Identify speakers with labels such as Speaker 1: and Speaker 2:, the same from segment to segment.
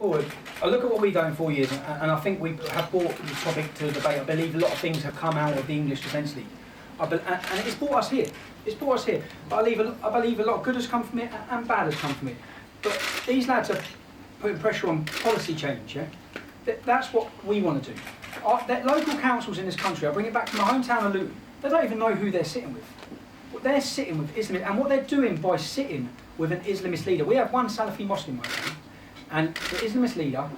Speaker 1: forward, I look at what we've done in 4 years, and I think we have brought the topic to debate. I believe a lot of things have come out of the English Defence League. And it's brought us here. It's brought us here. But I believe a lot of good has come from it and bad has come from it. But these lads are putting pressure on policy change, yeah? That's what we want to do. The local councils in this country, I bring it back to my hometown of Luton, they don't even know who they're sitting with. They're sitting with Islamists, and what they're doing by sitting with an Islamist leader. We have one Salafi Muslim right now, and the Islamist leader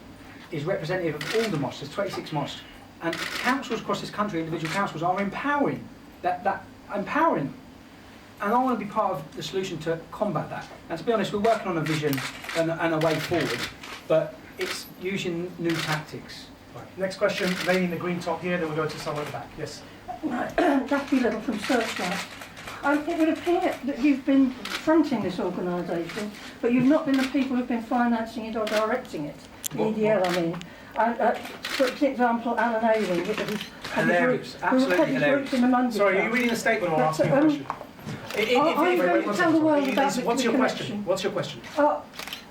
Speaker 1: is representative of all the mosques. There's 26 mosques, and councils across this country, individual councils, are empowering empowering them. And I want to be part of the solution to combat that. And to be honest, we're working on a vision and a way forward, but it's using new tactics.
Speaker 2: Right. Next question, lady in the green top here, then we'll go to someone at the back. Yes.
Speaker 3: Right. Daphne Little from Searchlight. It would appear that you've been fronting this organisation, but you've not been the people who've been financing it or directing it. The EDL, I mean. For example, Alan Ayling,
Speaker 1: Hilarious, absolutely hilarious.
Speaker 2: Sorry, are you reading a statement or asking a question?
Speaker 3: Are you going to tell the world about the
Speaker 2: What's your question?
Speaker 3: connection?
Speaker 2: What's your question?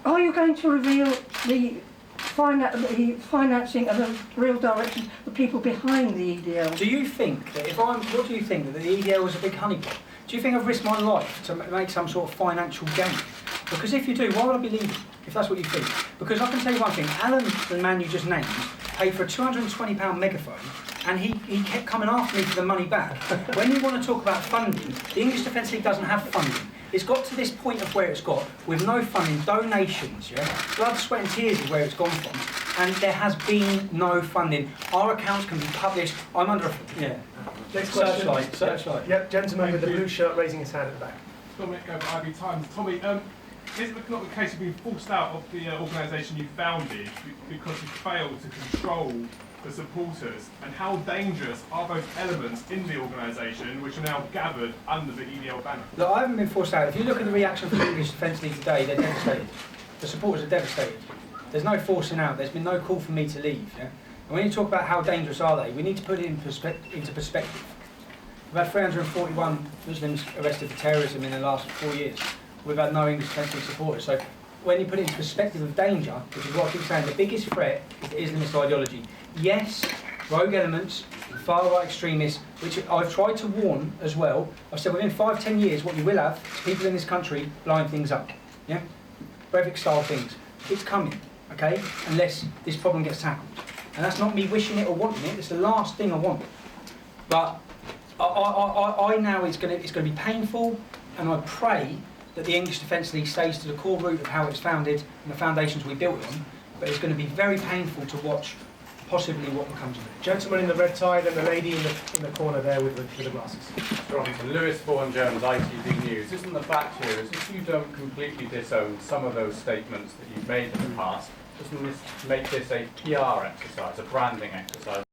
Speaker 3: Are you going to reveal the financing and the real direction, the people behind the EDL?
Speaker 1: Do you think that what do you think, that the EDL was a big honeypot? Do you think I've risked my life to make some sort of financial gain? Because if you do, why would I be leaving, if that's what you think? Because I can tell you one thing, Alan, the man you just named, paid for a £220 megaphone, and he kept coming after me for the money back. When you want to talk about funding, the English Defence League doesn't have funding. It's got to this point of where it's got, with no funding, donations, yeah? Blood, sweat and tears is where it's gone from. And there has been no funding. Our accounts can be published. I'm under a...
Speaker 2: Next question.
Speaker 1: Searchlight.
Speaker 2: Yep, gentleman with the blue shirt raising his hand at the back.
Speaker 4: Dominic over Ivy Times. Tommy, is it not the case of being forced out of the organisation you founded because you failed to control the supporters? And how dangerous are those elements in the organisation which are now gathered under the EDL banner?
Speaker 1: Look, I haven't been forced out. If you look at the reaction from the English Defence League today, they're devastated. The supporters are devastated. There's no forcing out. There's been no call for me to leave. Yeah? And when you talk about how dangerous are they, we need to put it into perspective. We've had 341 Muslims arrested for terrorism in the last 4 years. We've had no English Defence League supporters. So when you put it into perspective of danger, which is what I keep saying, the biggest threat is the Islamist ideology. Yes, rogue elements, far-right extremists, which I've tried to warn as well. I've said within 5-10 years, what you will have is people in this country blowing things up. Yeah? Breivik-style things. It's coming, okay? Unless this problem gets tackled. And that's not me wishing it or wanting it. It's the last thing I want. But I know it's going to be painful, and I pray that the English Defence League stays to the core root of how it's founded and the foundations we built on. But it's going to be very painful to watch possibly what becomes of it.
Speaker 2: Gentleman in the red tie, and the lady in the corner there with the glasses.
Speaker 5: Robinson, Lewis Vaughan Jones, ITV News. Isn't the fact here is if you don't completely disown some of those statements that you've made in the past, doesn't this make this a PR exercise, a branding exercise?